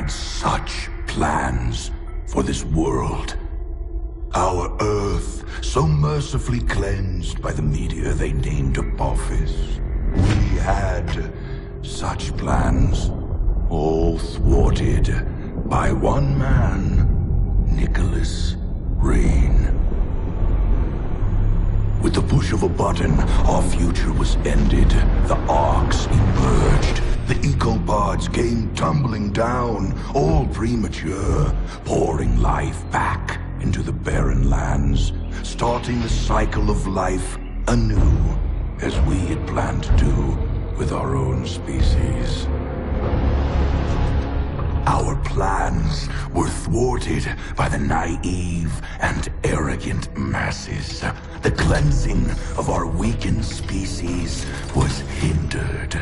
had such plans for this world. Our Earth, so mercifully cleansed by the meteor they named Apophis. We had such plans, all thwarted by one man, Nicholas Rain. With the push of a button, our future was ended. The arcs emerged. The ecopods came tumbling down, all premature, pouring life back into the barren lands, starting the cycle of life anew, as we had planned to do with our own species. Our plans were thwarted by the naive and arrogant masses. The cleansing of our weakened species was hindered.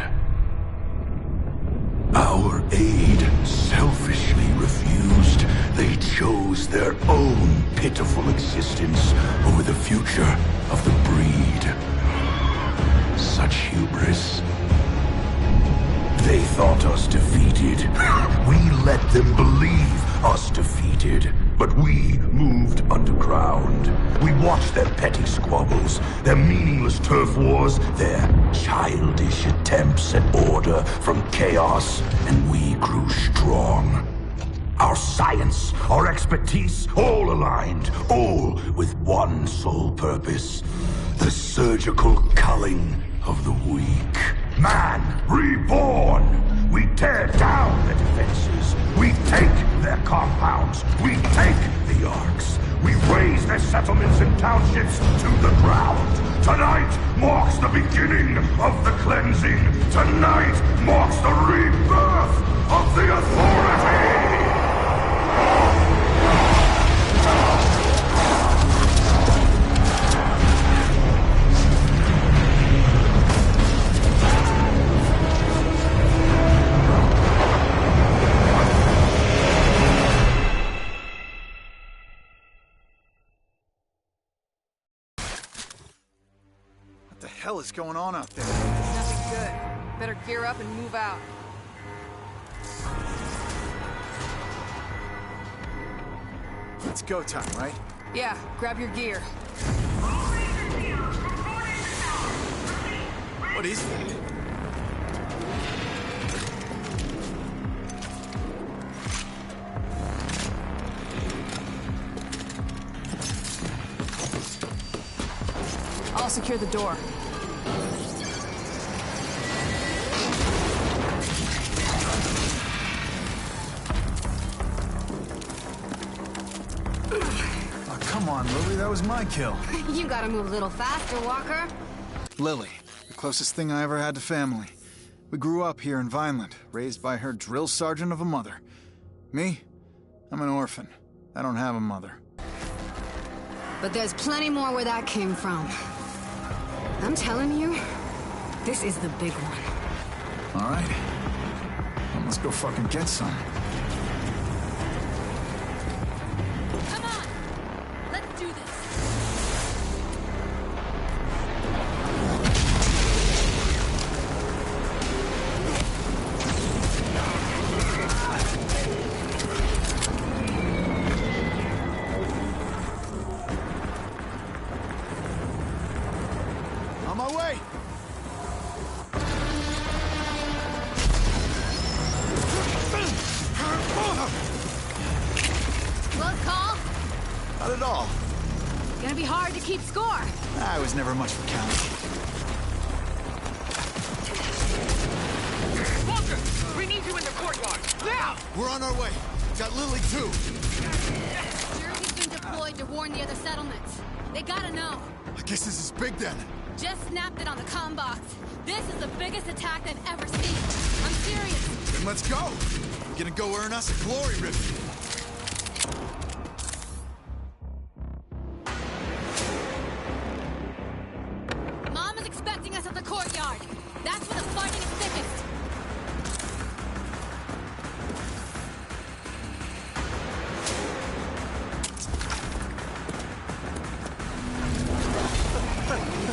Our aid selfishly refused. They chose their own pitiful existence over the future of the breed. Such hubris. They thought us defeated. We let them believe us defeated. But we moved underground. We watched their petty squabbles, their meaningless turf wars, their childish attempts at order from chaos, and we grew strong. Our science, our expertise, all aligned, all with one sole purpose: the surgical culling of the weak. Man reborn! We tear down their defenses. We take their compounds. We take the arcs. We raise their settlements and townships to the ground. Tonight marks the beginning of the cleansing. Tonight marks the rebirth of the authority! What the hell is going on out there? Nothing good. Better gear up and move out. It's go time, right? Yeah, grab your gear. What is that? I'll secure the door. Oh, come on, Lily, that was my kill. You gotta move a little faster, Walker. Lily, the closest thing I ever had to family. We grew up here in Vineland, raised by her drill sergeant of a mother. Me? I'm an orphan. I don't have a mother. But there's plenty more where that came from. I'm telling you, this is the big one. All right. Well, let's go fucking get some. Come on! Let's do this! On my way! Close call? Not at all. Gonna be hard to keep score. I was never much for counting. Walker, we need you in the courtyard. Now! We're on our way. Got Lily too. Jersey's been deployed to warn the other settlements. They gotta know. I guess this is big then. Just snapped it on the comm box. This is the biggest attack they've ever seen. I'm serious. Then let's go. Gonna go earn us a glory ribbon. Mom is expecting us at the courtyard. That's where the fighting is thickest.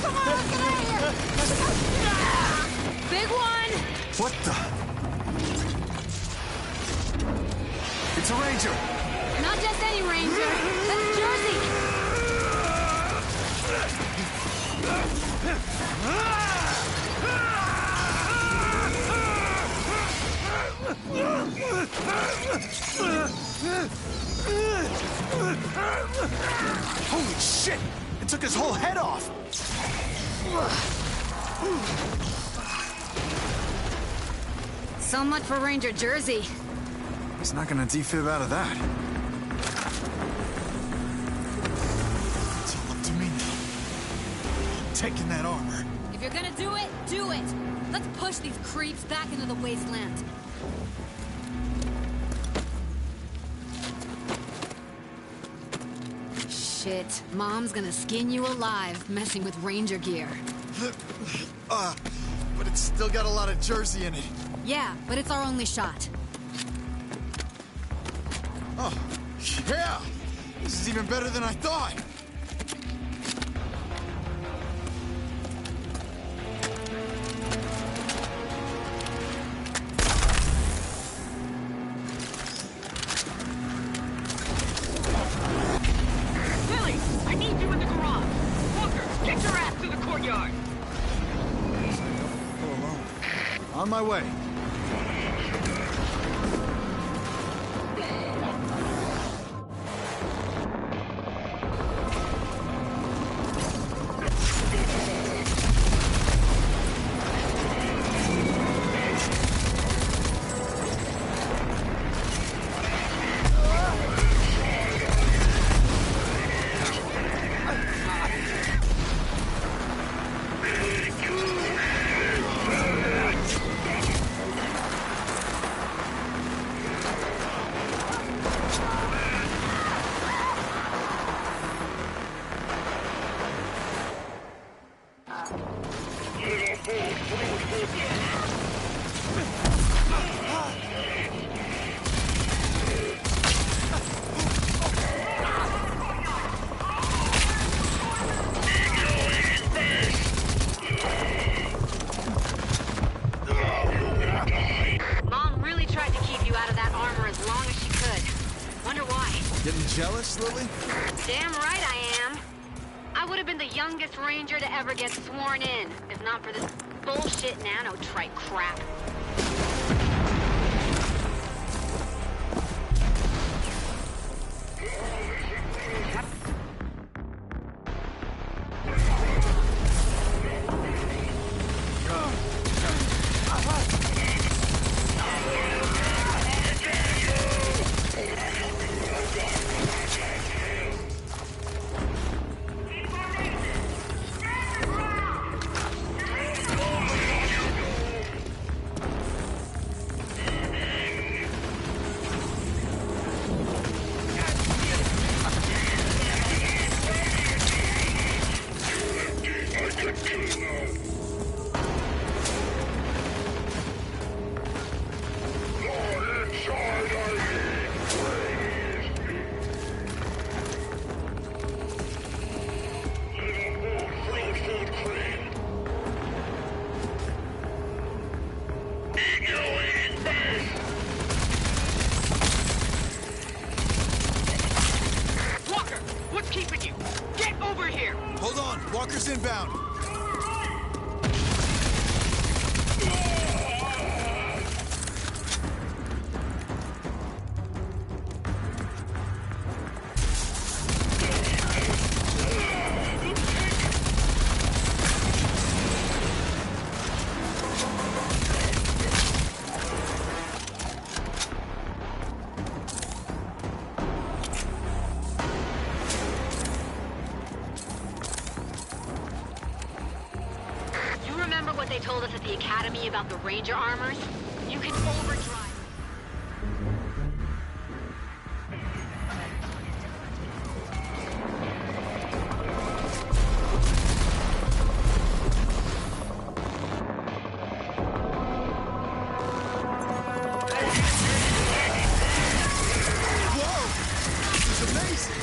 Come on, get out of here! Big one! What the? It's a ranger! Not just any ranger. That's Jersey. Holy shit! It took his whole head off! So much for Ranger Jersey. He's not gonna defib out of that. It's all up to me now. I'm taking that armor. If you're gonna do it, do it. Let's push these creeps back into the wasteland. Shit, Mom's gonna skin you alive messing with Ranger gear. But it's still got a lot of Jersey in it. Yeah, but it's our only shot. Oh, yeah! This is even better than I thought! Lily, I need you in the garage. Walker, get your ass to the courtyard. Go alone. On my way. Mom really tried to keep you out of that armor as long as she could. Wonder why. Getting jealous, Lily? Damn right I am. I would have been the youngest ranger to ever get sworn in, if not for this bullshit nanotrite crap. Walker, what's keeping you? Get over here. Hold on, Walker's inbound. You remember what they told us at the academy about the ranger armors? You can overdrive. Whoa! This is amazing!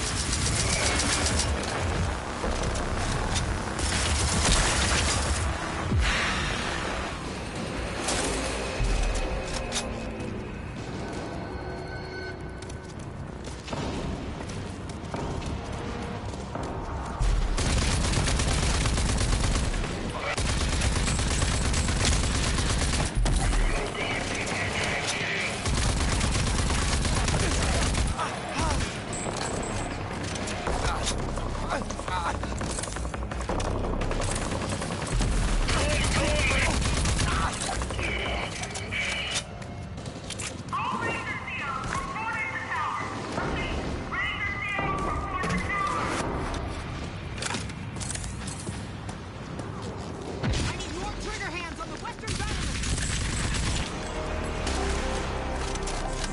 I need more trigger hands on the western diamond.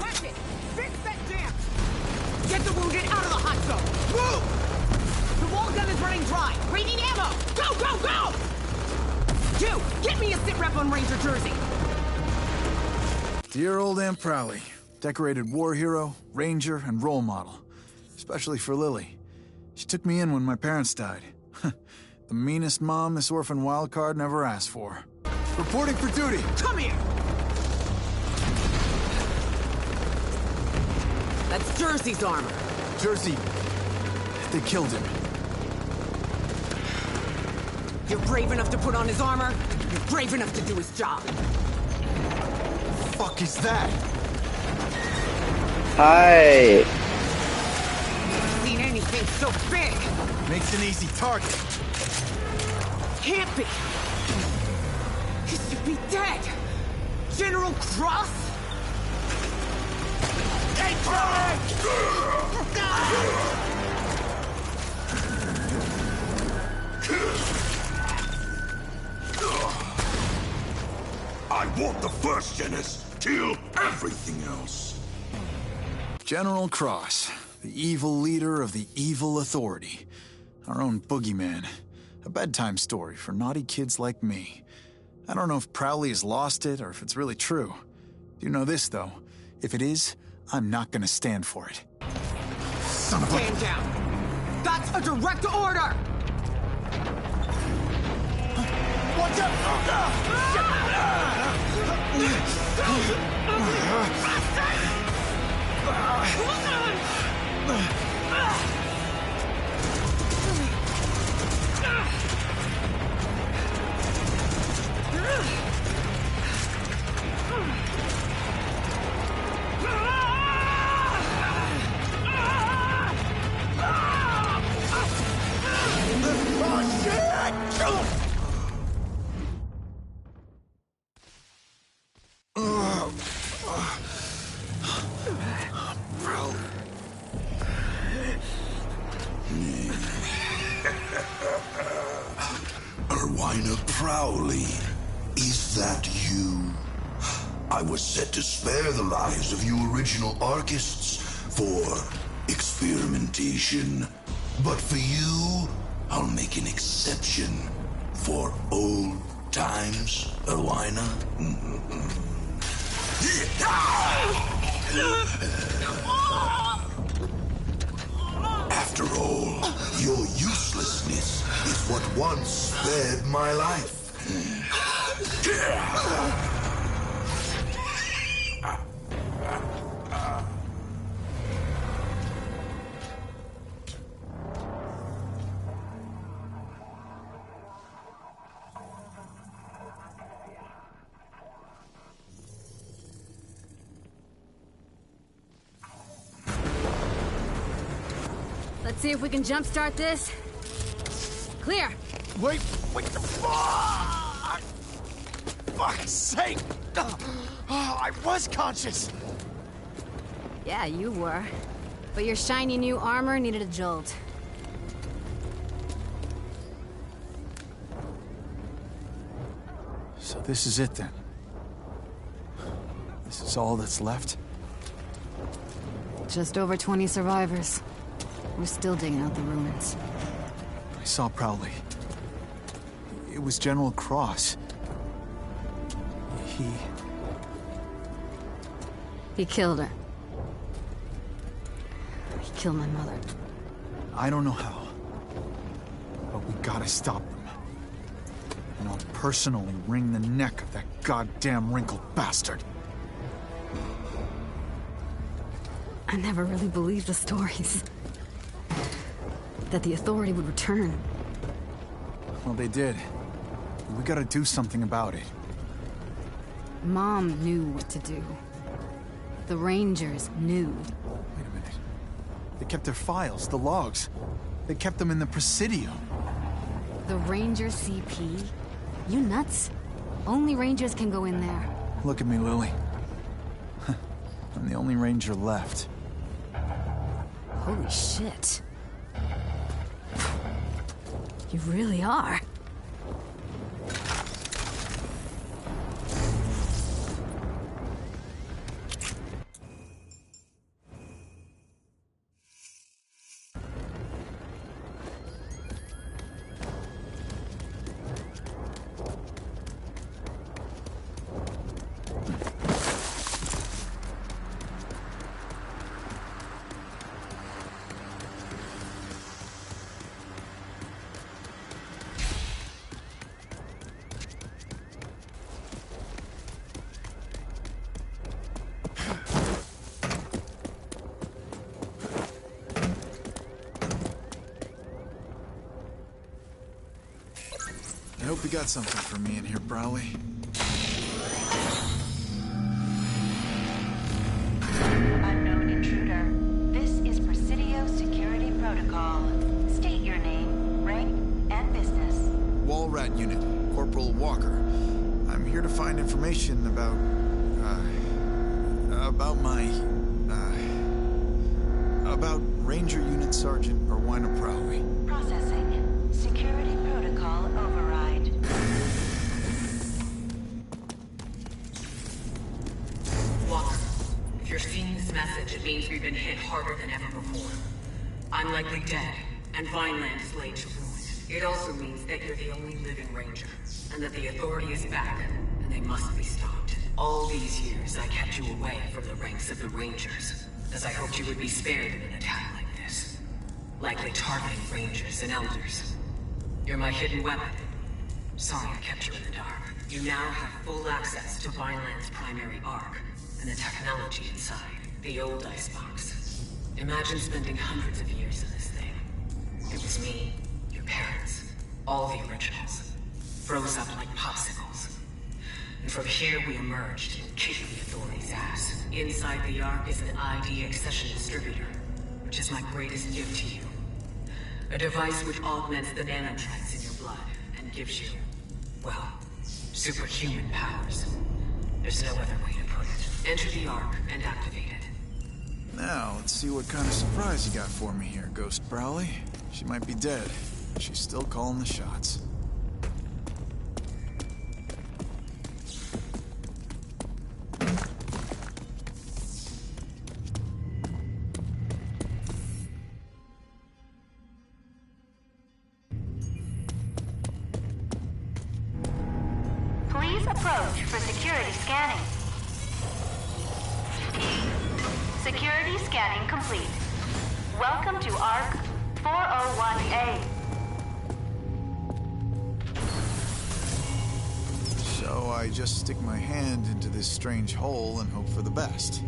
Watch it! Fix that jam! Get the wounded out of the hot zone! Move! The wall gun is running dry. We need ammo! Go, go, go! You, get me a sit rep on Ranger Jersey. Dear old Aunt Prowley. Decorated war hero, ranger, and role model. Especially for Lily. She took me in when my parents died. The meanest mom this orphan wildcard never asked for. Reporting for duty! Come here! That's Jersey's armor. Jersey, they killed him. You're brave enough to put on his armor. You're brave enough to do his job. Fuck is that? Hi. Seen anything so big? Makes an easy target. Can't be. He should be dead. General Cross? Hey, I want the first Genis. Kill everything else. General Cross, the evil leader of the evil authority. Our own boogeyman. A bedtime story for naughty kids like me. I don't know if Prowley has lost it or if it's really true. You know this, though. If it is, I'm not gonna stand for it. Son of a... Stand down. That's a direct order! Watch out! Prowley, is that you? I was set to spare the lives of you original Archists for experimentation. But for you, I'll make an exception for old times, Erwina. After all, your uselessness is what once spared my life. Let's see if we can jumpstart this. Clear. Wait, the fuck! Fuck's sake! I was conscious! Yeah, you were. But your shiny new armor needed a jolt. So this is it then? This is all that's left? Just over 20 survivors. We're still digging out the ruins. I saw Prowley. It was General Cross. He killed her. He killed my mother. I don't know how. But we gotta stop them. And I'll personally wring the neck of that goddamn wrinkled bastard. I never really believed the stories. That the Authority would return. Well, they did. We gotta do something about it. Mom knew what to do. The Rangers knew. Wait a minute. They kept their files, the logs. They kept them in the Presidio. The Ranger CP? You nuts? Only Rangers can go in there. Look at me, Lily. I'm the only Ranger left. Holy shit. You really are. I hope you got something for me in here, Browley. Unknown intruder. This is Presidio Security Protocol. State your name, rank, and business. Wall Rat Unit, Corporal Walker. I'm here to find information about Ranger Unit Sergeant Erwina Prowley. Processing. Security Protocol override. Walker, if you're seeing this message, it means we've been hit harder than ever before. I'm likely dead, and Vineland is laid to ruin. It also means that you're the only living Ranger, and that the Authority is back, and they must be stopped. All these years, I kept you away from the ranks of the Rangers, as I hoped you would be spared in an attack like this. Likely targeting Rangers and Elders. You're my hidden weapon. Sorry I kept you in the dark. You now have full access to Vineland's primary arc, and the technology inside. The old icebox. Imagine spending hundreds of years in this thing. It was me, your parents, all the originals. Froze up like popsicles. And from here we emerged and kicked the Authority's ass. Inside the Ark is an ID accession distributor, which is my greatest gift to you. A device which augments the nanotrends in your blood and gives you, well, superhuman powers. There's no other way to put it. Enter the Ark and activate it. Now, let's see what kind of surprise you got for me here, Ghost Prowley. She might be dead, but she's still calling the shots. Please approach for security scanning. Security scanning complete. Welcome to ARC 401A. So I just stick my hand into this strange hole and hope for the best.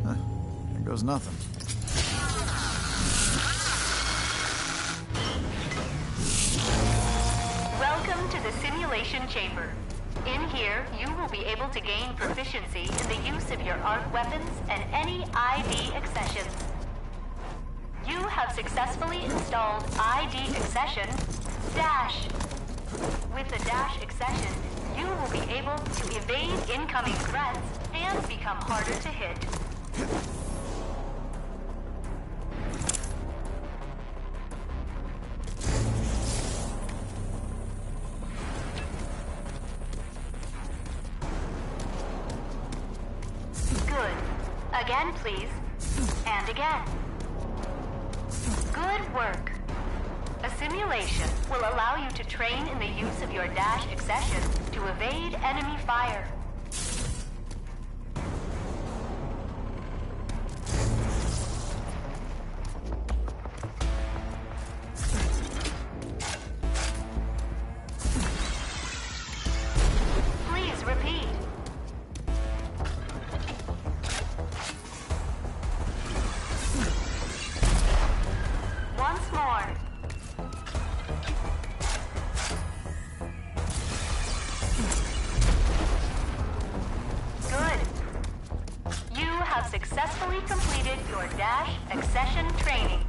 Huh, there goes nothing. Welcome to the simulation chamber. In here, you will be able to gain proficiency in the use of your ARC weapons and any ID accessions. You have successfully installed ID accession Dash. With the Dash accession, you will be able to evade incoming threats and become harder to hit. Good. Again, please. And again. Good work. A simulation will allow you to train in the use of your Dash accession to evade enemy fire. Please repeat. Once more. Good. You have successfully completed your Dash accession training.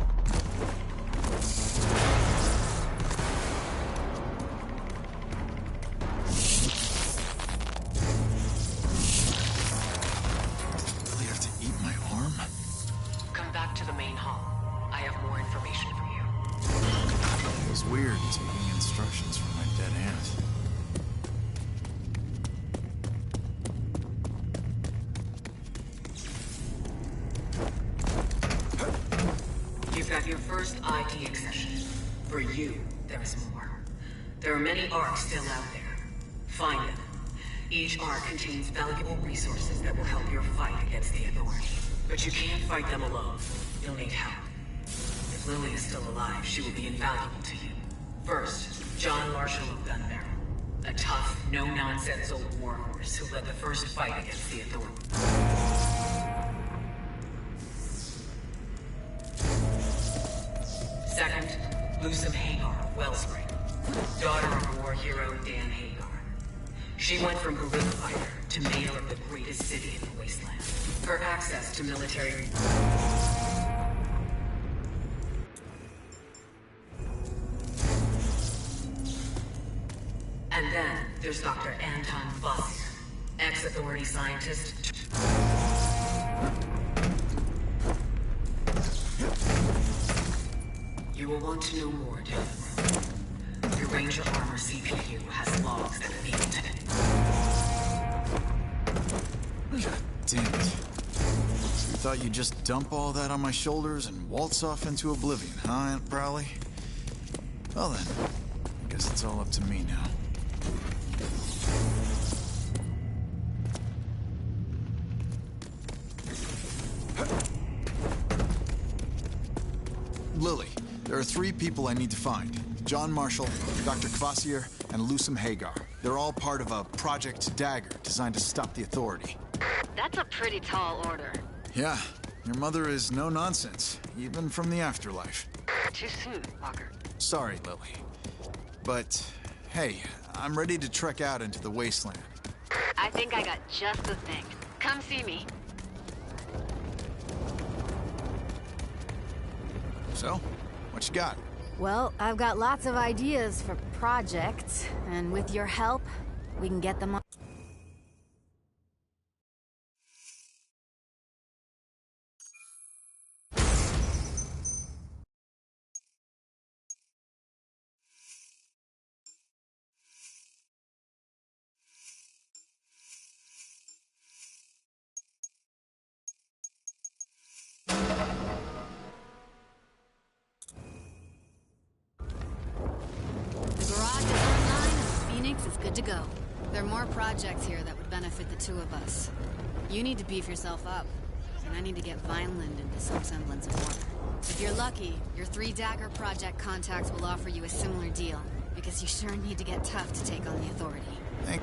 your first ID accession. For you, there is more. There are many arcs still out there. Find them. Each arc contains valuable resources that will help your fight against the Authority. But you can't fight them alone. You'll need help. If Lily is still alive, she will be invaluable to you. First, John Marshall of Gunbarrel. A tough, no-nonsense old warhorse who led the first fight against the Authority. Second, Lucem Hagar of Wellspring. Daughter of war hero Dan Hagar. She went from guerrilla fighter to mayor of the greatest city in the wasteland. Her access to military... And then there's Dr. Anton Vossier, ex-Authority scientist. You will want to know more down the road. Your Ranger Armor CPU has logs that reveal today. God damn it. So you thought you'd just dump all that on my shoulders and waltz off into oblivion, huh, Aunt Crowley? Well then, I guess it's all up to me now. Lily, there are 3 people I need to find. John Marshall, Dr. Kvasir, and Lucem Hagar. They're all part of a Project Dagger designed to stop the Authority. That's a pretty tall order. Yeah, your mother is no nonsense, even from the afterlife. Too soon, Walker. Sorry, Lily. But, hey, I'm ready to trek out into the wasteland. I think I got just the thing. Come see me. So, what you got? Well, I've got lots of ideas for projects, and with your help, we can get them on. Is good to go. There are more projects here that would benefit the 2 of us. You need to beef yourself up, and I need to get Vineland into some semblance of order. If you're lucky, your 3 Dagger project contacts will offer you a similar deal, because you sure need to get tough to take on the Authority. Thank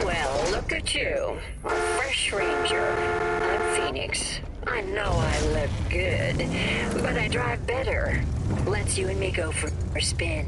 Well, look at you. Fresh Ranger. I'm Phoenix. I know I look good, but I drive better. Let's you and me go for a spin.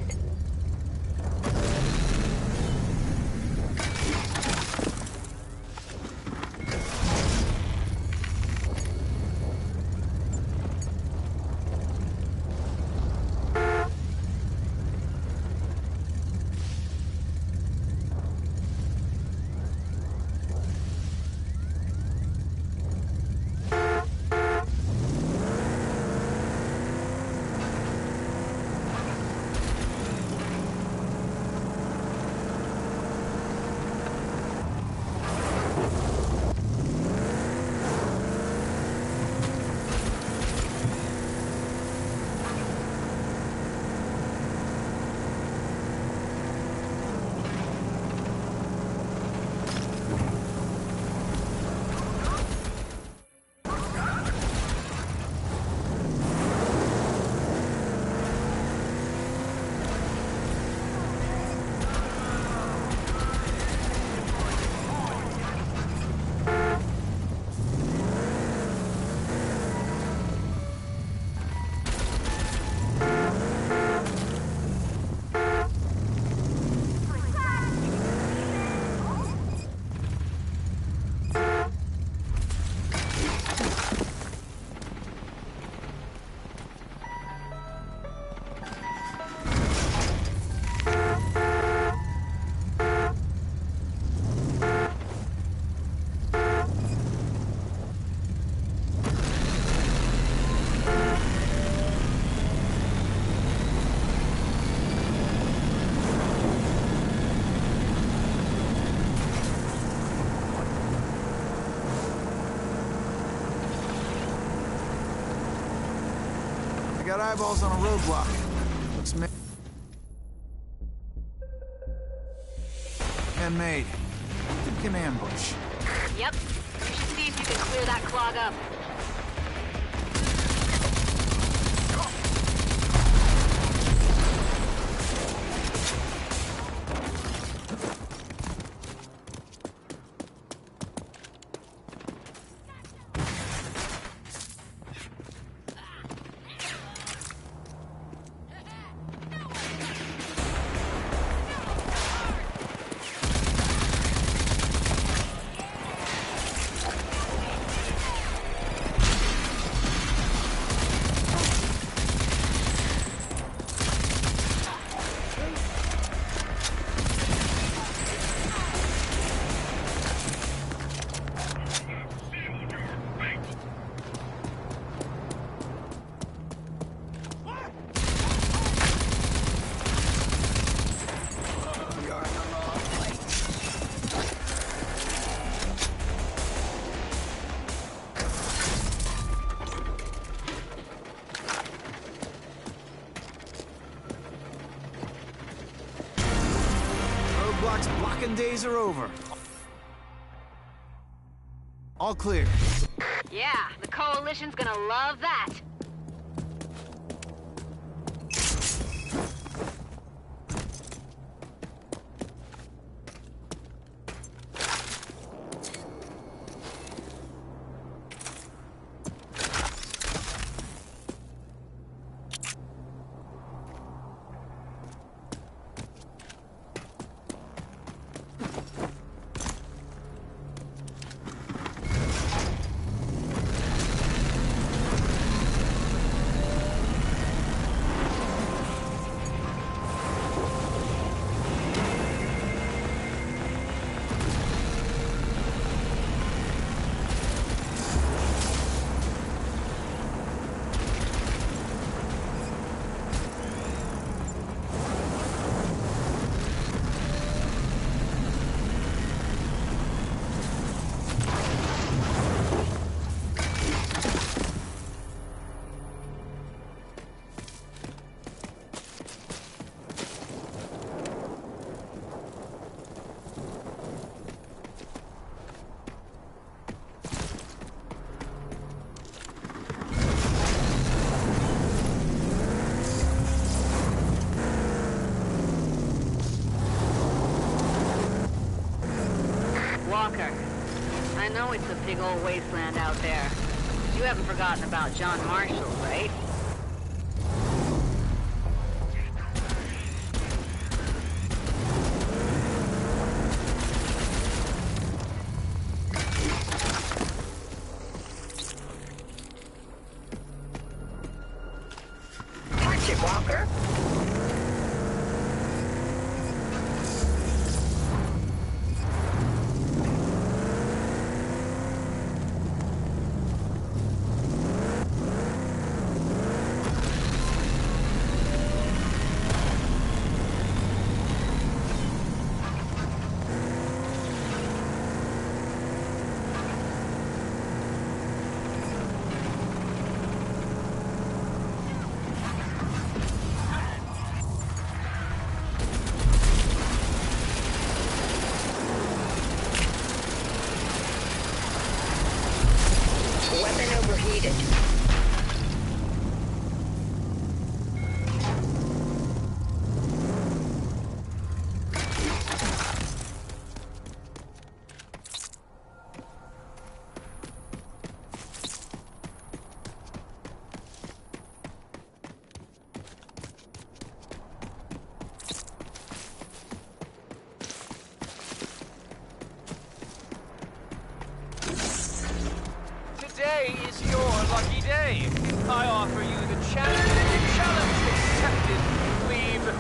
got eyeballs on a roadblock. Looks man-made. Think an ambush. Yep. You should see if you can clear that clog up. Blocking days are over. All clear. Yeah, the Coalition's gonna love that. Walker, I know it's a big old wasteland out there, but you haven't forgotten about John Marshall, right? Watch it, Walker. Weapon overheated. Today is your lucky day. I offer you the challenge. Challenge accepted, plebe.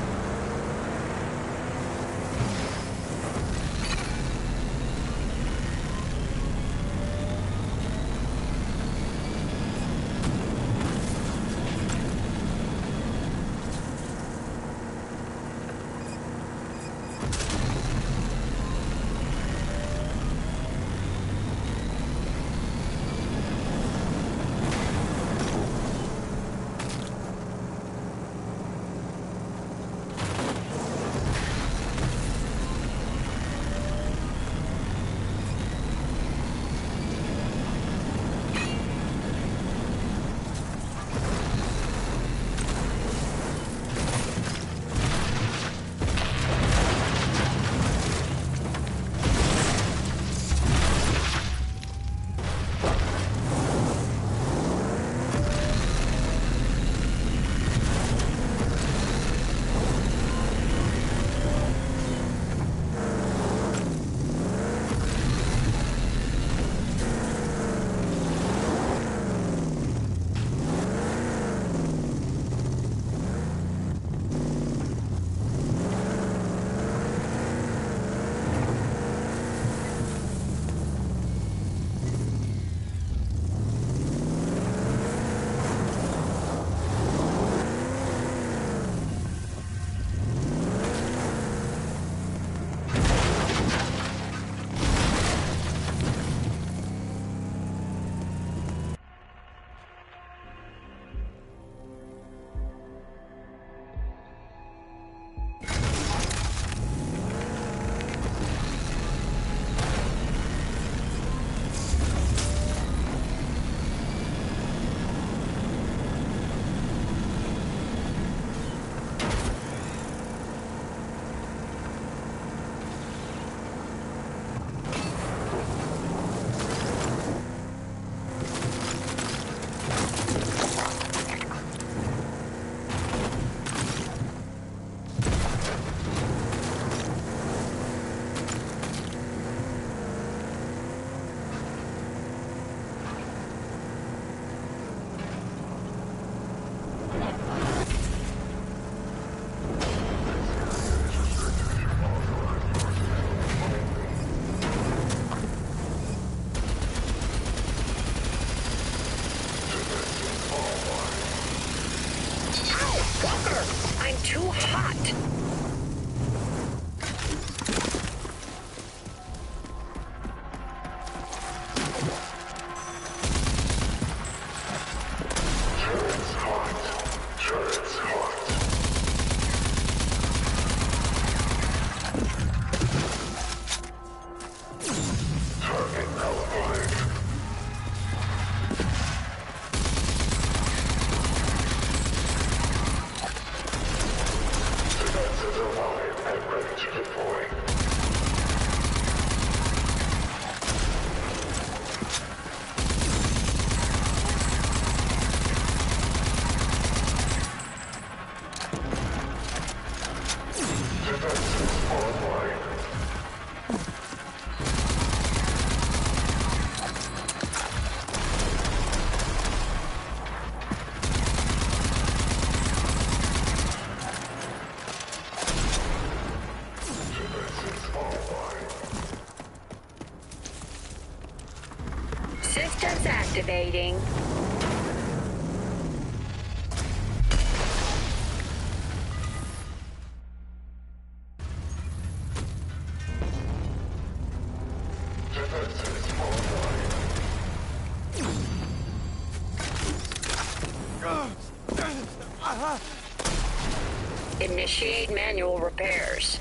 too hot. Systems activating. Initiate manual repairs.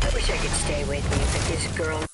I wish I could stay with you, but this girl